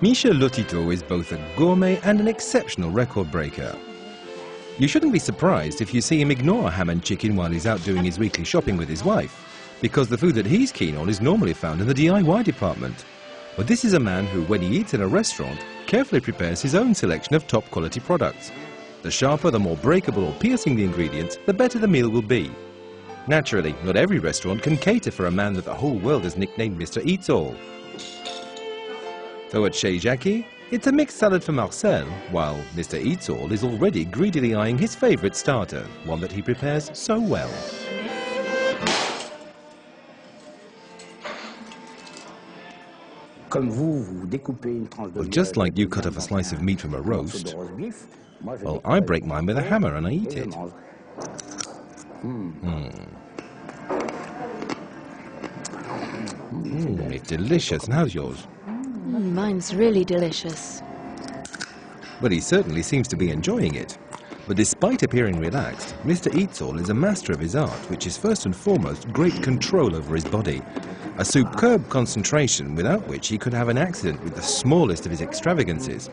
Michel Lotito is both a gourmet and an exceptional record breaker. You shouldn't be surprised if you see him ignore ham and chicken while he's out doing his weekly shopping with his wife, because the food that he's keen on is normally found in the DIY department. But this is a man who, when he eats in a restaurant, carefully prepares his own selection of top quality products. The sharper, the more breakable or piercing the ingredients, the better the meal will be. Naturally, not every restaurant can cater for a man that the whole world has nicknamed Mr. Eats All. So at Chez Jackie, it's a mixed salad for Marcel, while Mr. Eats All is already greedily eyeing his favourite starter, one that he prepares so well. Well, just like you cut off a slice of meat from a roast, well, I break mine with a hammer and I eat it. It's delicious. And how's yours? Mine's really delicious. Well, he certainly seems to be enjoying it. But despite appearing relaxed, Mr. Eats All is a master of his art, which is first and foremost great control over his body. A superb concentration without which he could have an accident with the smallest of his extravagances.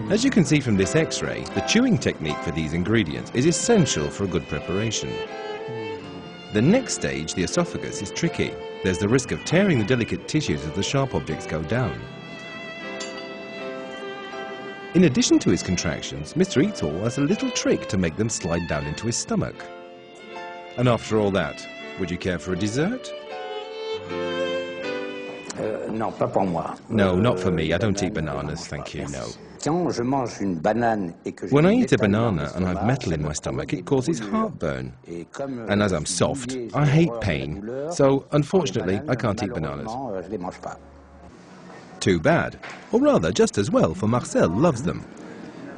As you can see from this X-ray, the chewing technique for these ingredients is essential for a good preparation. The next stage, the esophagus, is tricky. There's the risk of tearing the delicate tissues as the sharp objects go down. In addition to his contractions, Mr. Eats All has a little trick to make them slide down into his stomach. And after all that, would you care for a dessert? No, not for me. I don't eat bananas, thank you, no. When I eat a banana and I've metal in my stomach, it causes heartburn. And as I'm soft, I hate pain. So, unfortunately, I can't eat bananas. Too bad. Or rather, just as well, for Marcel loves them.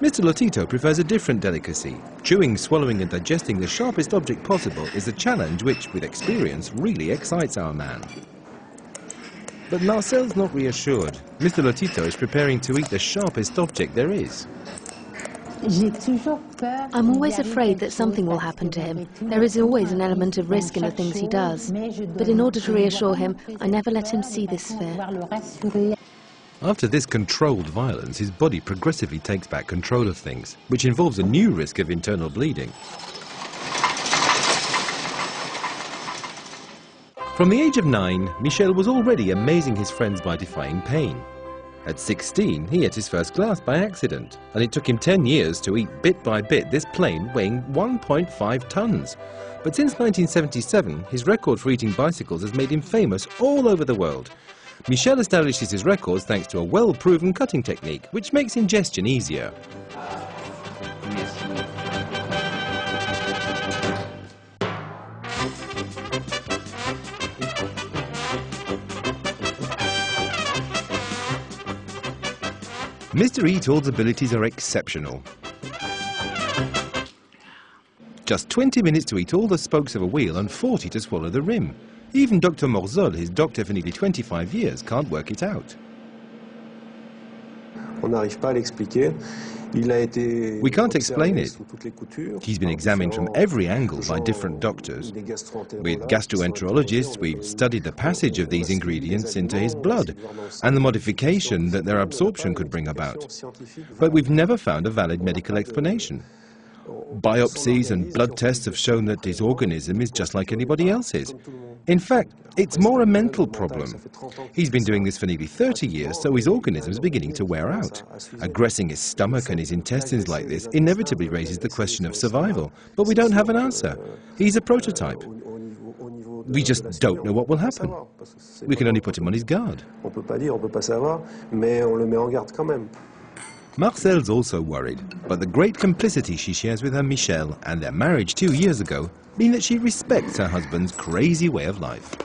Mr. Lotito prefers a different delicacy. Chewing, swallowing and digesting the sharpest object possible is a challenge which, with experience, really excites our man. But Marcel's not reassured. Mr. Lotito is preparing to eat the sharpest object there is. I'm always afraid that something will happen to him. There is always an element of risk in the things he does. But in order to reassure him, I never let him see this fear. After this controlled violence, his body progressively takes back control of things, which involves a new risk of internal bleeding. From the age of 9, Michel was already amazing his friends by defying pain. At 16, he ate his first glass by accident, and it took him 10 years to eat bit by bit this plane weighing 1.5 tons. But since 1977, his record for eating bicycles has made him famous all over the world. Michel establishes his records thanks to a well-proven cutting technique, which makes ingestion easier. Mr. Eats All's abilities are exceptional. Just 20 minutes to eat all the spokes of a wheel and 40 to swallow the rim. Even Dr. Morzol, his doctor for nearly 25 years, can't work it out. We can't explain it. He's been examined from every angle by different doctors. With gastroenterologists, we've studied the passage of these ingredients into his blood and the modification that their absorption could bring about. But we've never found a valid medical explanation. Biopsies and blood tests have shown that his organism is just like anybody else's. In fact, it's more a mental problem. He's been doing this for nearly 30 years, so his organism is beginning to wear out. Aggressing his stomach and his intestines like this inevitably raises the question of survival, but we don't have an answer. He's a prototype. We just don't know what will happen. We can only put him on his guard. Marcel's also worried, but the great complicity she shares with her Michel and their marriage 2 years ago mean that she respects her husband's crazy way of life.